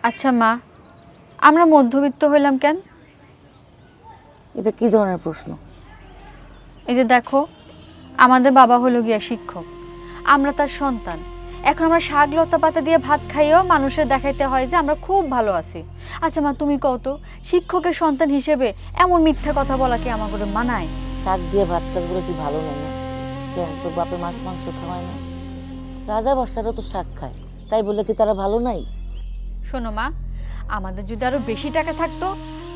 আচ্ছা মা, আমরা মধ্যবিত্ত হইলাম কেন? এটা কি ধরনের প্রশ্ন? এই যে দেখো, আমাদের বাবা হলো গিয়া শিক্ষক, আমরা তার সন্তান। এখন আমরা শাক লতা পাতা দিয়ে ভাত খাইয়েও মানুষের দেখাইতে হয় যে আমরা খুব ভালো আছি। আচ্ছা মা, তুমি কত শিক্ষকের সন্তান হিসেবে এমন মিথ্যা কথা বলা কি আমার করে মানায়? শাক দিয়ে ভাত কাজগুলো কি ভালো নয় না? কেন তোর বাপে মাছ মাংস খাওয়ায় না? রাজা বাদশারা তো শাক খায়, তাই বলে কি তারা ভালো নাই? শোনো মা, আমাদের যদি আরো বেশি টাকা থাকতো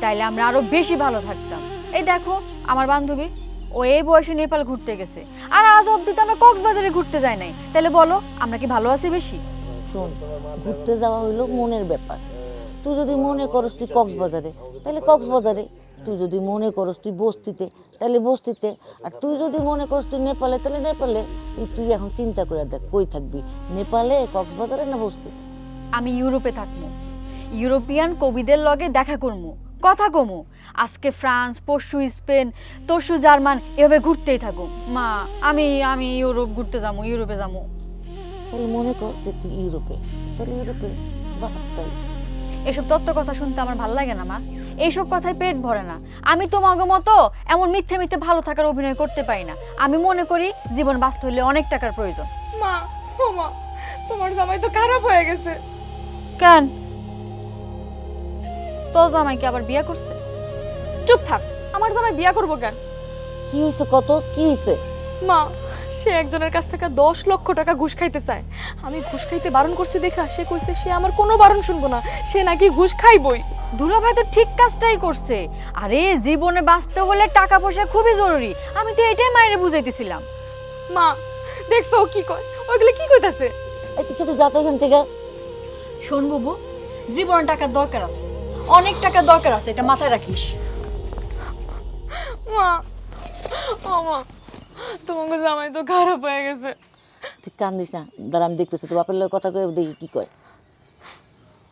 তাইলে আমরা আরো বেশি ভালো থাকতাম। এই দেখো আমার বান্ধবী, ও এই বয়সে নেপাল ঘুরতে গেছে, আর আজ অব্দি তো আমরা কক্সবাজারে ঘুরতে যাই নাই। তাহলে বলো আমরা কি ভালো আছি বেশি? শোন, ঘুরতে যাওয়া হইলো মনের ব্যাপার। তুই যদি মনে করস তুই কক্সবাজারে, তাহলে কক্সবাজারে। তুই যদি মনে করস তুই বস্তিতে, তাহলে বস্তিতে। আর তুই যদি মনে করস তুই নেপালে, তাহলে নেপালে। তুই এখন চিন্তা করে দেখ কই থাকবি, নেপালে, কক্সবাজারে না বস্তিতে? আমি ইউরোপে থাকবো, ইউরোপিয়ান কবিদের লগে দেখা করবো, কথা কমু। আজকে ফ্রান্স, পরশু স্পেন, তরশু জার্মান, এভাবে ঘুরতেই থাকো মা। আমি আমি ইউরোপ ঘুরতে যাবো, ইউরোপে যাবো। তাহলে মনে কর যে তুই ইউরোপে, তাহলে ইউরোপে। বাহ, তাই এসব তত্ত্ব কথা শুনতে আমার ভালো লাগে না মা, এইসব কথায় পেট ভরে না। আমি তোমাকে মতো এমন মিথ্যে মিথ্যে ভালো থাকার অভিনয় করতে পারি না। আমি মনে করি জীবন বাঁচতে হলে অনেক টাকার প্রয়োজন। মা, ও মা, তোমার জামাই তো খারাপ হয়ে গেছে। কেন, তো জামাই কি আবার বিয়ে করছে? চুপ থাক, আমার জামাই বিয়া করবো কেন? কি হয়েছে? কত কি হয়েছে? মা, সে একজনের কাছ থেকে 10 লক্ষ টাকা ঘুষ খাইতে চায়। আমি ঘুষ খাইতে বারণ করছি দেখা সে কইছে সে আমার কোনো বারণ শুনবো না, সে নাকি ঘুষ খাইবই। দুলাভাই তো ঠিক কাজটাই করছে। আরে জীবনে বাঁচতে হলে টাকা পয়সা খুবই জরুরি, আমি তো এটাই মায়েরে বুঝাইতেছিলাম। মা, দেখছো ও কি কয়? ওইগুলো কি কইতাছে? এই তুই শুধু যা তো এখান থেকে। শোন বাবু, জীবনে টাকার দরকার আছে, অনেক টাকার দরকার আছে, এটা মাথায় রাখিস। মা, ও মা, তোমাকে জামাই তো খারাপ হয়ে গেছে। তুই কান্দিস না, দাঁড়া আমি দেখতেছি তো বাপের লোক কথা কয়ে দেখি কি কয়।